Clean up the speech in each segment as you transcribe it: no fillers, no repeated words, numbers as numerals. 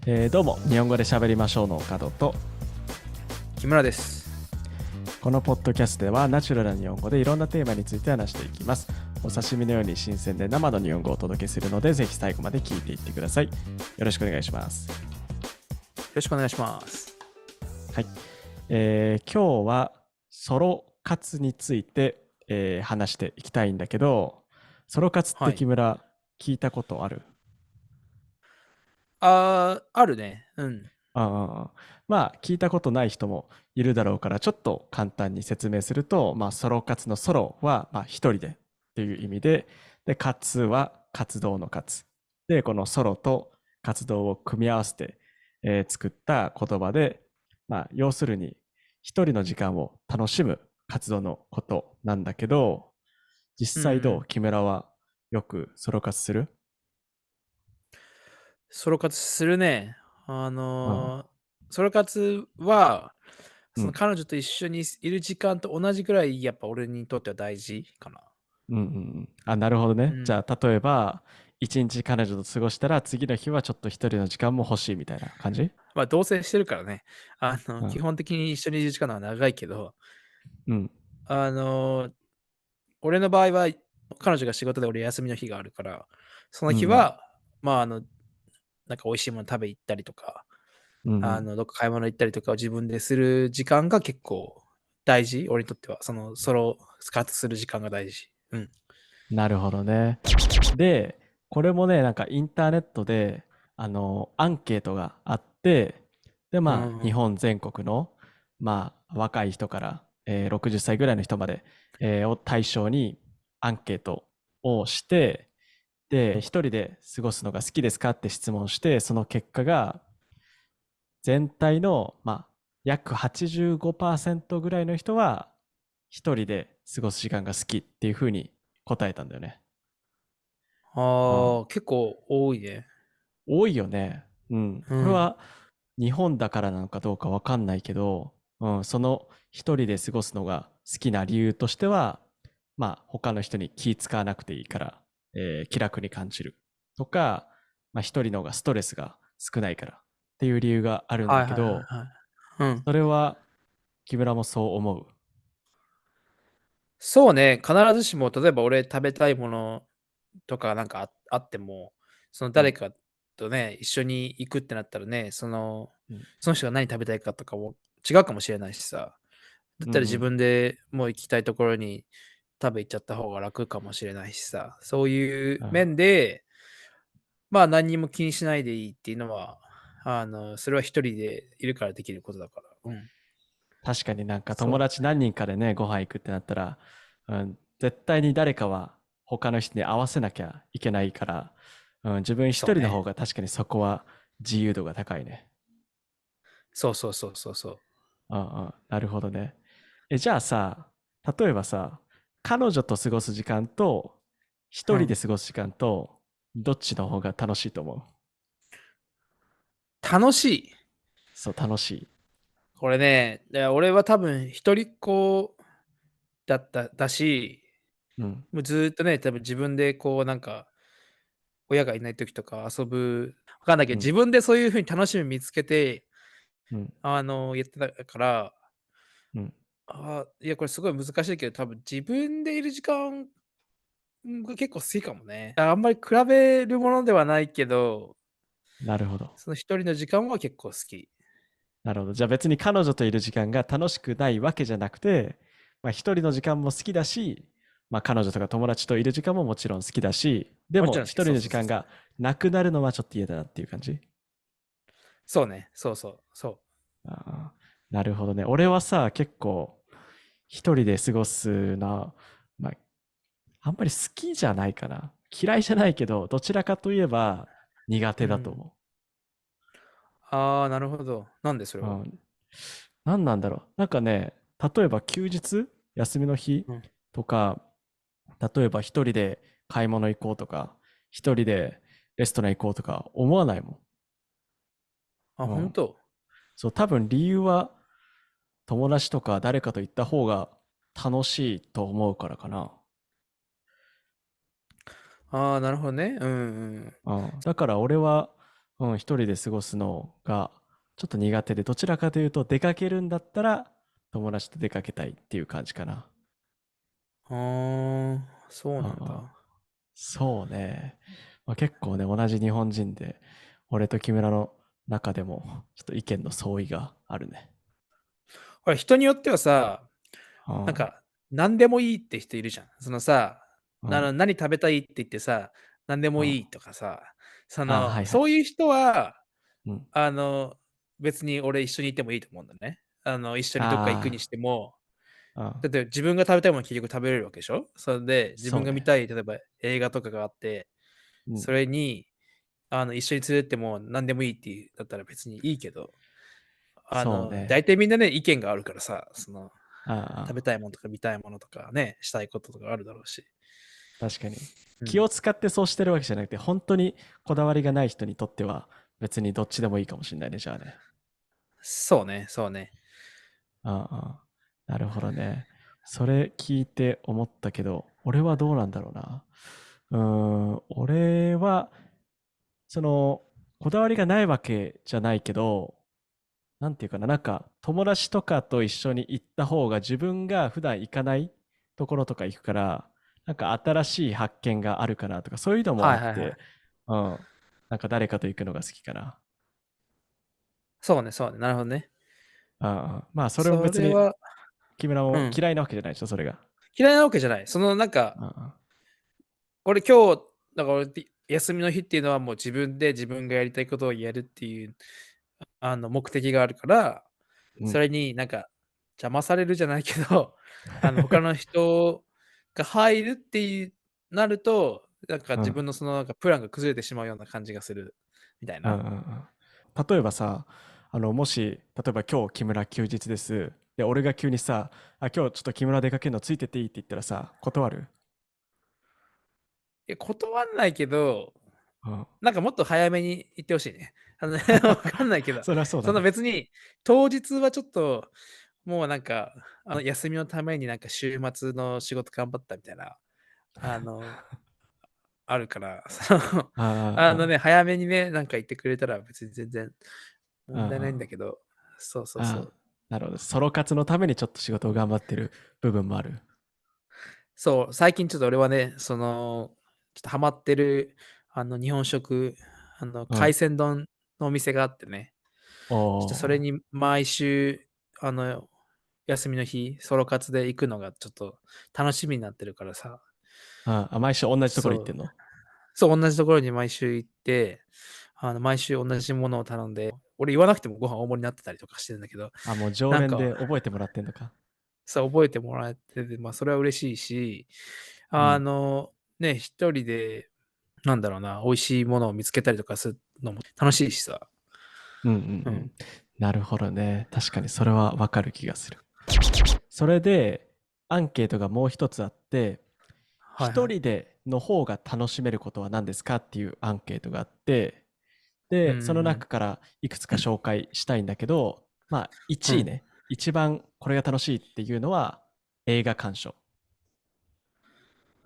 どうも日本語で喋りましょうの角と、木村です。このポッドキャストではナチュラルな日本語でいろんなテーマについて話していきます。お刺身のように新鮮で生の日本語をお届けするので、ぜひ最後まで聞いていってください。よろしくお願いします。よろしくお願いします。はい、今日はソロ活について、話していきたいんだけど、ソロ活ってはい。木村聞いたことある？あるね。うん。まあ聞いたことない人もいるだろうから、ちょっと簡単に説明すると、ソロ活のソロは一人でっていう意味で、活は活動の活で、このソロと活動を組み合わせて、作った言葉で、要するに一人の時間を楽しむ活動のことなんだけど、実際どう？うんうん。木村はよくソロ活する？ソロ活するね。うん。ソロ活は、そのうん。彼女と一緒にいる時間と同じくらい、やっぱ俺にとっては大事かな。うんうんうん。あ、なるほどね。じうん。ゃあ、例えば、一日彼女と過ごしたら、次の日はちょっと一人の時間も欲しいみたいな感じ？同棲してるからね。うん。基本的に一緒にいる時間の方が長いけど、うん。あの、俺の場合は、彼女が仕事で俺休みの日があるから、そのうんうん。日は、まあ、あの、なんか美味しいもの食べ行ったりとか、うんうん。どっか買い物行ったりとかを自分でする時間が結構大事、俺にとっては。そのソロ活する時間が大事。うん。なるほどね。で、これもね、なんかインターネットで、アンケートがあって、で、日うんうん。本全国の、若い人から、60歳ぐらいの人まで、を対象にアンケートをして、で、一人で過ごすのが好きですかって質問して、その結果が、全体の、約85%ぐらいの人は、一人で過ごす時間が好きっていうふうに答えたんだよね。うん。結構多いね。多いよね。うん。うん。これは日本だからなのかどうかわかんないけど、その一人で過ごすのが好きな理由としては、他の人に気使わなくていいから、気楽に感じるとか、一人の方がストレスが少ないからっていう理由があるんはいはいはいだけど、はい。うん。それは木村もそう思う？そうね、必ずしも例えば俺食べたいものとかなんかあっても、そのうん。誰かとね、一緒に行くってなったらね、うん。その人が何食べたいかとかも違うかもしれないしさ。だったら自うんうん。分でもう行きたいところに食べ行っちゃった方が楽かもしれないしさ。そういう面で、何にも気にしないでいいっていうのは、それは一人でいるからできることだから。うん。確かになんか友そう。達何人かでね、ご飯行くってなったら、絶対に誰かは他の人に合わせなきゃいけないから、自分一人のそうね。方が確かにそこは自由度が高いね。そうそうそうそうそう。うんうん、なるほどね。じゃあさ、例えばさ、彼女と過ごす時間と一人でうん。過ごす時間と、どっちの方が楽しいと思う？楽しい。そう、楽しい。これね、俺は多分一人っ子だし、うん、もうずーっとね、多分自分でこうなんか、親がいない時とか遊ぶわかんないけど、うん、自分でそういう風に楽しみ見つけて、うん、やってたから、うん。いや、これすごい難しいけど、多分自分でいる時間が結構好きかもね。あんまり比べるものではないけど、なるほど。その一人の時間は結構好き。なるほど。じゃあ別に彼女といる時間が楽しくないわけじゃなくて、一人の時間も好きだし、彼女とか友達といる時間ももちろん好きだし、でもちろん好き。も一人そうの時間がそうそうそう。なくなるのはちょっと嫌だなっていう感じ？そうね、そうそう、そう。あー、なるほどね。俺はさ、結構一人で過ごすな、まあ、あんまり好きじゃないかな。嫌いじゃないけど、どちらかといえば苦手だとうん。思なるほど。なんでそれう。うは？ん。何なんだろう。なんかね、例えば休日、休みの日うん。とか、例えば一人で買い物行こうとか、一人でレストラン行こうとか思わないもん。うん。本当？そう、多分理由は友達とか誰かと行った方が楽しいと思うからかな。なるほどね。うんうん。うん。だから俺はうん、一人で過ごすのがちょっと苦手で、どちらかというと出かけるんだったら友達と出かけたいっていう感じかな。そううんうん、なんだ。そうね。まあ、結構ね、同じ日本人で、俺と木村の中でもちょっと意見の相違があるね。これ人によってはさ、うん、なんか、何でもいいって人いるじゃん。そのさ、うん、何食べたいって言ってさ、何でうん。もいいとかさ、あ、はいはい。そういう人は、うん。あの、別に俺一緒にいてもいいと思うんだね。一緒にどっか行くにしあても、あ、うん。だって自分が食べたいもの結局食べれるわけでしょ。それで自分そうね。が見たい、例えば映画とかがあって、うん。それに、一緒に連れてっても何でもいいっていうだったら別にいいけど、そうね。大体みんなね、意見があるからさ、食べああ、たいものとか見たいものとかね、したいこととかあるだろうし。確かに。うん。気を使ってそうしてるわけじゃなくて、本当にこだわりがない人にとっては、別にどっちでもいいかもしれないね、じゃあね。そうね、そうね。ああ、なるほどね。それ聞いて思ったけど、俺はどうなんだろうな。俺は、その、こだわりがないわけじゃないけど、なんていうかな、なんか友達とかと一緒に行った方が自分が普段行かないところとか行くから、なんか新しい発見があるかなとか、そういうのもあはいはいはい。って、うん。なんか誰かと行くのが好きかな。そうね、そうね、なるほどね。ああ、まあそれも別にそれは、木村うん、も嫌いなわけじゃないでしょ、それが。嫌いなわけじゃない。ああ、俺今日、だから俺休みの日っていうのはもう自分で自分がやりたいことをやるっていう、目的があるから、うん。それに邪魔されるじゃないけど、他の人が入るっていうなると、うん。自分のプランが崩れてしまうような感じがするみたいな。うんうんうん。例えばさ、もし、例えば今日木村休日です。で、俺が急にさ、今日ちょっと木村出かけるのついてっていいって言ったらさ、断る？断んないけど、うん。もっと早めに言ってほしいね。わかんないけど、それはそうだね。別に、当日はちょっと、もう休みのために週末の仕事頑張ったみたいな、あの、あるから、あ早めにね、言ってくれたら別に全然あ、問題ないんだあけど、そうそうあ、ああ、そう。なるほど。ソロ活のためにちょっと仕事を頑張ってる部分もある。そう、最近ちょっと俺はね、ちょっとハマってる、日本食、海うん。鮮丼のお店があってね、おちょっとそれお。に毎週、休みの日、ソロ活で行くのがちょっと楽しみになってるからさ。毎週同じところそう。行ってんの？そう、同じところに毎週行って、毎週同じものを頼んで、俺言わなくてもご飯大盛りになってたりとかしてるんだけど、あ、もう常連なんか、で覚えてもらってんのか。そう、覚えてもらえてて、それは嬉しいし、うん。ね、一人で、美味しいものを見つけたりとかするのも楽しいしさ。うんうんううん。ん。なるほどね。確かにそれはわかる気がする。それで、アンケートがもう一つあって、一はいはい。人での方が楽しめることは何ですかっていうアンケートがあって、うんで、そのうんうん。中からいくつか紹介したいんだけど、まあ、1位うん。ね、一番これが楽しいっていうのは映画鑑賞。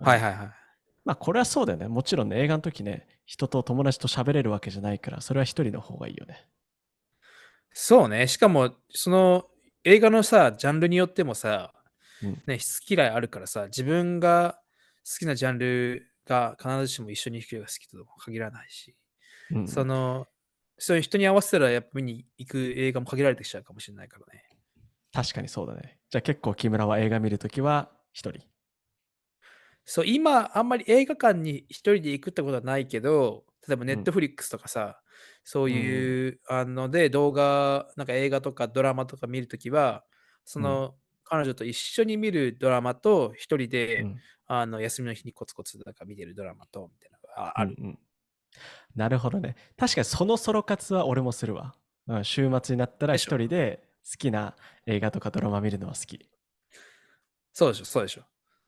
うん。はいはいはい。まあ、これはそうだよね。もちろんね、映画の時ね、人と友達と喋れるわけじゃないから、それは一人の方がいいよね。そうね。しかも、映画のさ、ジャンルによってもさ、うん。ね、好き嫌いあるからさ、自分が好きなジャンルが必ずしも一緒に行く人が好きとも限らないし、そうんうん。の、そういう人に合わせたらやっぱ見に行く映画も限られてきちゃうかもしれないからね。確かにそうだね。じゃあ結構木村は映画見るときは一人。そう、今あんまり映画館に一人で行くってことはないけど、例えばネうん。ットフリックスとかさ、そううん。いうで動画、映画とかドラマとか見るときは、うん。彼女と一緒に見るドラマと、一人でうん。休みの日にコツコツ見てるドラマとみたいなのがある。うんうん。なるほどね。確かにそのソロ活は俺もするわ。うん、週末になったらでしょ？一人で好きな映画とかドラマ見るのは好き。そうでしょそうでしょ。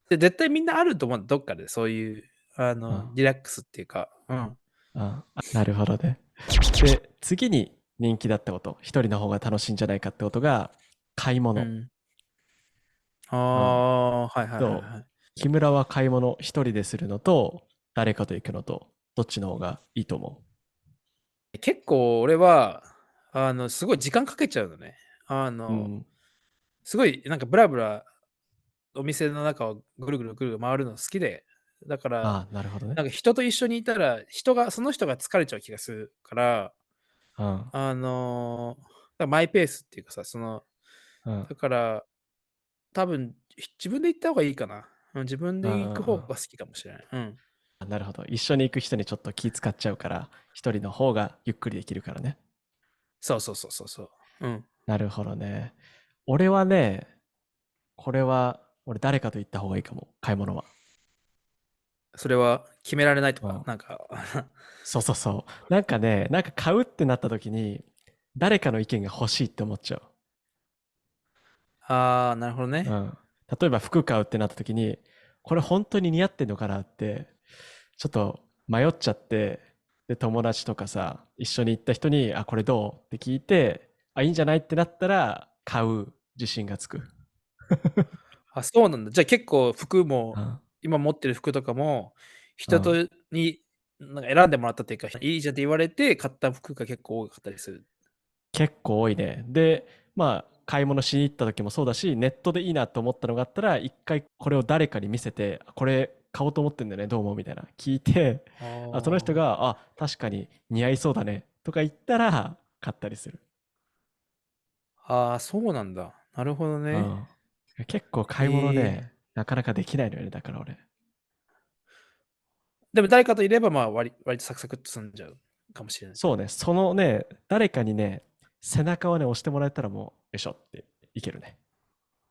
で、絶対みんなあると思う、どっかでそういう、うん。リラックスっていうか、うん。うん。なるほどね。で、次に人気だったこと、一人の方が楽しいんじゃないかってことが、買い物。うん。うん。ああ、はいはいはいと、はい。木村は買い物一人でするのと、誰かと行くのと、どっちの方がいいと思結構俺は、すごい時間かけちゃうのね。うん。すごいなんかブラブラお店の中をぐるぐるぐるぐる回るの好きで、だから、ああ、なるほどね。なんか人と一緒にいたら、その人が疲れちゃう気がするから、うん。マイペースっていうかさ、うん。だから、多分、自分で行った方がいいかな。自分うんうで行くんうん。方が好きかもしれない。うん。あ、なるほど。一緒に行く人にちょっと気使っちゃうから、一人の方がゆっくりできるからね。そうそうそうそうそう。うん。なるほどね。俺はね、これは、俺誰かと行った方がいいかも、買い物は。それは決められないとか、うん。なんかそうそうそう。なんかね、なんか買うってなった時に、誰かの意見が欲しいって思っちゃう。ああ、なるほどね。うん。例えば服買うってなった時に、これ本当に似合ってんのかなって、ちょっと迷っちゃって、で、友達とかさ、一緒に行った人に、あ、これどうって聞いて、あ、いいんじゃないってなったら、買う自信がつく。あ、そうなんだ。じゃあ結構服も、うん。今持ってる服とかも、人とうん。に、なんか選んでもらったっていうか、いいじゃんって言われて買った服が結構多かったりする。結構多いね。で、まあ、買い物しに行った時もそうだし、ネットでいいなと思ったのがあったら、一回これを誰かに見せて、これ買おうと思ってんだよね、どう思うみたいな。聞いて、ああ、その人あ。が、あ、確かに似合いそうだね、とか言ったら、買ったりする。ああ、そうなんだ。なるほどね。うん。結構買い物ええ。ね、なかなかできないのよね、だから俺。でも誰かといれば、割とサクサクっと済んじゃうかもしれない。そうね、そのね、誰かにね、背中をね、押してもらえたらもう、よいしょっていけるね。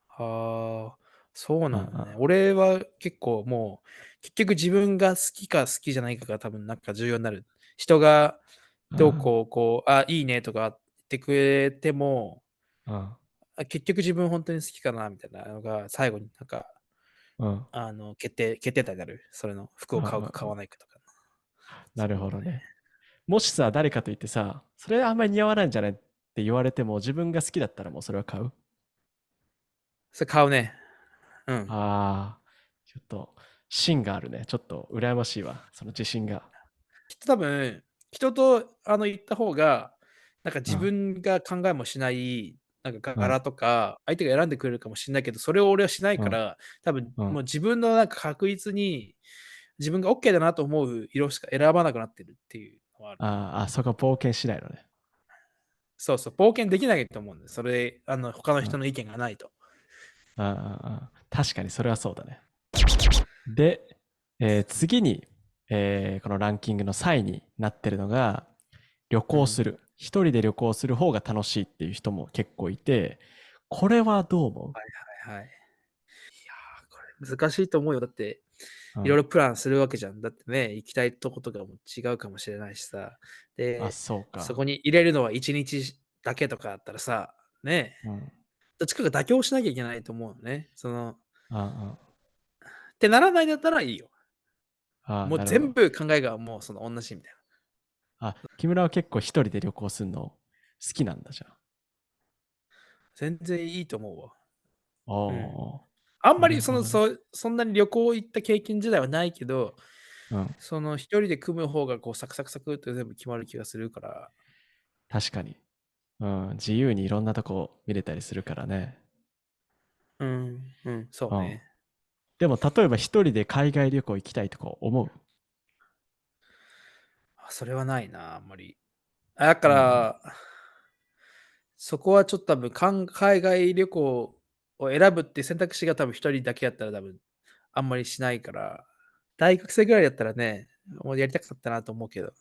ああ、そううんうなんだね。ん。俺は結構もう、結局自分が好きか好きじゃないかが多分なんか重要になる。人がどううん。こう、あ、いいねとか言ってくれても、うん。結局自分本当に好きかなみたいなのが最後になんか、うん。決定打になる。それの服をうん。買うか買うん。わないかとか。なそうだね。るほどね。もしさ、誰かと言ってさ、それあんまり似合わないんじゃないって言われても、自分が好きだったらもうそれは買う。それ買うね。うん。ああ、ちょっと、芯があるね。ちょっと羨ましいわ。その自信が。きっと多分、人と行った方が、なんか自うん。分が考えもしない、なんかうん。柄とか、相手が選んでくれるかもしれないけど、それを俺はしないうん。から、多分うん。もう自分のなんか確実に、自分がオッケーだなと思う色しか選ばなくなってるっていうのはある。あーあ、そこ冒険しないのね。そうそう、冒険できないと思うんだよ。それ、他のうん。人の意見がないと。確かにそれはそうだね。で、次に、このランキングの3位になってるのが、旅うん。行する。一人で旅行する方が楽しいっていう人も結構いて、これはどう思はいはいはい。いやー、これ難しいと思うよ。だって、う？うん。いろいろプランするわけじゃん。だってね、行きたいとことかも違うかもしれないしさ。あ、で、そうか。そこに入れるのは1日だけとかあったらさ、ね、うん。どっちかが妥協しなきゃいけないと思うのね。あってならないんだったらいいよ。もうなるほど。全部考えがもう同じみたいな。あ、木村は結構一人で旅行するの好きなんだじゃ全然いいと思うわ。あ。うん。おー、あんまなるりほどね。そんなに旅行行った経験自体はないけど、うん。一人で組む方がこうサクサクサクって全部決まる気がするから。確かに。うん。自由にいろんなとこ見れたりするからね。うん、うん、そううん。ね。でも、例えば一人で海外旅行行きたいとか思う？それはないな、あんまり。だかうん。ら、そこはちょっと多分、海外旅行を選ぶっていう選択肢が多分一人だけやったら多分、あんまりしないから、大学生ぐらいだったらね、もうやりたかったなと思うけど。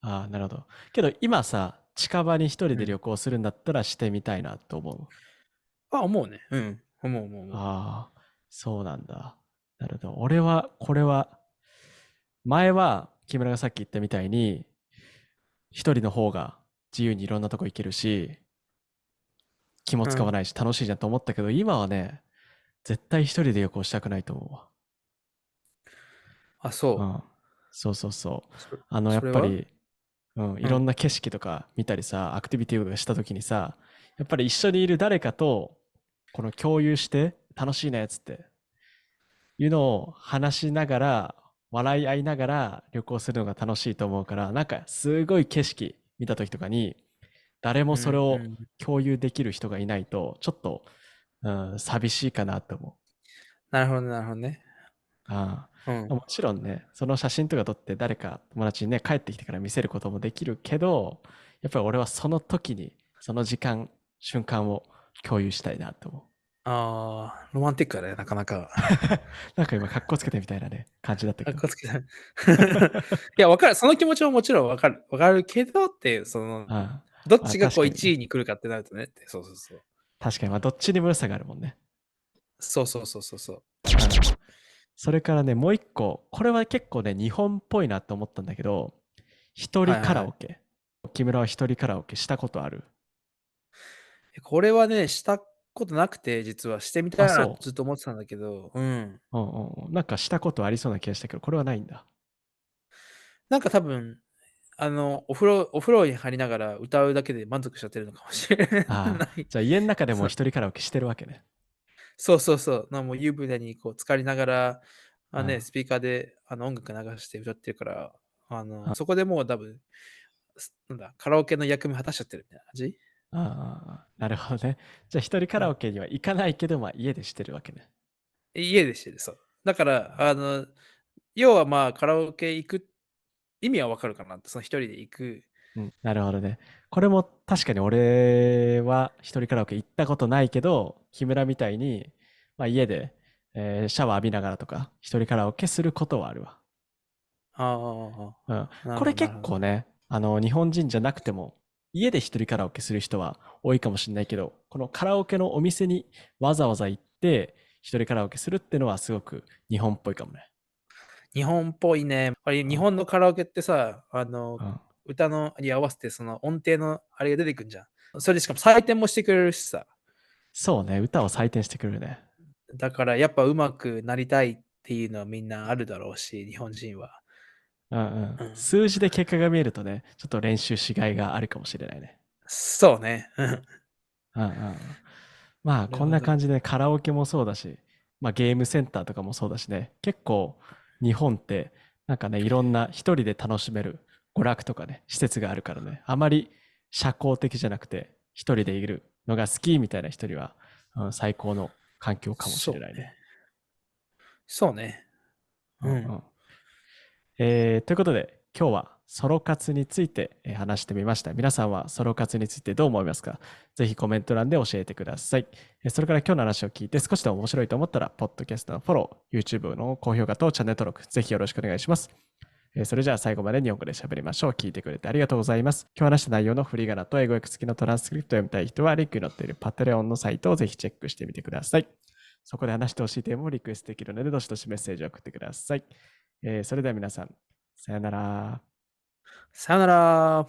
ああ、なるほど。けど今さ、近場に一人うん。で旅行するんだったらしてみたいなと思う。あ、思うね。うん。思う。ああ、そうなんだ。なるほど。俺は、これは、前は木村がさっき言ったみたいに、一人の方が自由にいろんなとこ行けるし、気もうん。使わないし楽しいじゃんと思ったけど、今はね、絶対一人で旅行したくないと思うわ。あ、そうん。そうそうそう。う。やそれは？っぱり、うん、いうん。ろんな景色とか見たりさ、アクティビティとかした時にさ、やっぱり一緒にいる誰かと、この共有して楽しいねっつっていうのを話しながら、笑い合いながら旅行するのが楽しいと思うから、なんかすごい景色見た時とかに、誰もそれを共有できる人がいないと、ちょっと、寂しいかなと思う。なるほど、なるほどね。ああ、うん。もちろんね、その写真とか撮って誰か友達にね、帰ってきてから見せることもできるけど、やっぱり俺はその時に、その時間、瞬間を共有したいなと思う。ああ、ロマンティックだね、なかなか。なんか今、格好つけてみたいなね、感じだったけど。かっこつけた。いや、わかる。その気持ちももちろんわかる。わかるけどって、あどっあ、まあちがこう1確かにね。位に来るかってなるとねって。そうそうそう。確かに、まあどっちにも良さがあるもんね。そうそうそうそうそう。うん。それからね、もう一個、これは結構ね、日本っぽいなと思ったんだけど、一人はいはいはい。カラオケ。木村は一人カラオケしたことある？これはね、したことなくて、実はしてみたあ、いなってそずっと思ってたんだけど、うん。う。うんうんうん。なんかしたことありそうな気がしたけど、これはないんだ。なんか多分、お風呂に入りながら歌うだけで満足しちゃってるのかもしれああ、ない。じゃあ家の中でもそう一人カラオケしてるわけね。そうそうそう。もう湯船にこう浸かりながら、うん。スピーカーで音楽流して歌ってるから、うん。そこでもう多分、なんだ、カラオケの役目果たしちゃってるみたいな感じ？ああ、なるほどね。じゃあ一人カうん。ラオケには行かないけど、まあ家でしてるわけね。家でしてる、そう。だから、要はまあ、カラオケ行く意味はわかるかなって、その一人で行く。うん、なるほどね。これも確かに俺は一人カラオケ行ったことないけど、木村みたいに、まあ、家で、シャワー浴びながらとか、一人カラオケすることはあるわ。あうん。あ、なるほどなるこれ結ほど。構ね、日本人じゃなくても、家で一人カラオケする人は多いかもしれないけど、このカラオケのお店にわざわざ行って、一人カラオケするってのはすごく日本っぽいかもね。日本っぽいね。やっぱり日本のカラオケってさ、うん。うん。歌のに合わせてその音程のあれが出てくんじゃん。それでしかも採点もしてくれるしさ。そうね、歌を採点してくれるね。だからやっぱ上手くなりたいっていうのはみんなあるだろうし、日本人は。うんうん。うん。数字で結果が見えるとね、ちょっと練習しがいがあるかもしれないね。そうね。うん。うんうんうん。まあ、こんなるほど。な感じでカラオケもそうだし、まあゲームセンターとかもそうだしね、結構日本ってなんかね、いろんな一人で楽しめる娯楽とかね、施設があるからね、あまり社交的じゃなくて一人でいるのが好きみたいな人には、最高の環境かもしそうね。れないね。そうね。うん。うんうん。ということで、今日はソロ活について話してみました。皆さんはソロ活についてどう思いますか？ぜひコメント欄で教えてください。それから今日の話を聞いて少しでも面白いと思ったら、ポッドキャストのフォロー、YouTube の高評価とチャンネル登録、ぜひよろしくお願いします。それじゃあ最後まで日本語で喋りましょう。聞いてくれてありがとうございます。今日話した内容の振り仮名と英語訳付きのトランスクリプトを読みたい人は、リンクに載っているパテレオンのサイトをぜひチェックしてみてください。そこで話してほしいテーマをリクエストできるので、どしどしメッセージを送ってください。それでは皆さん、さよなら。さよなら。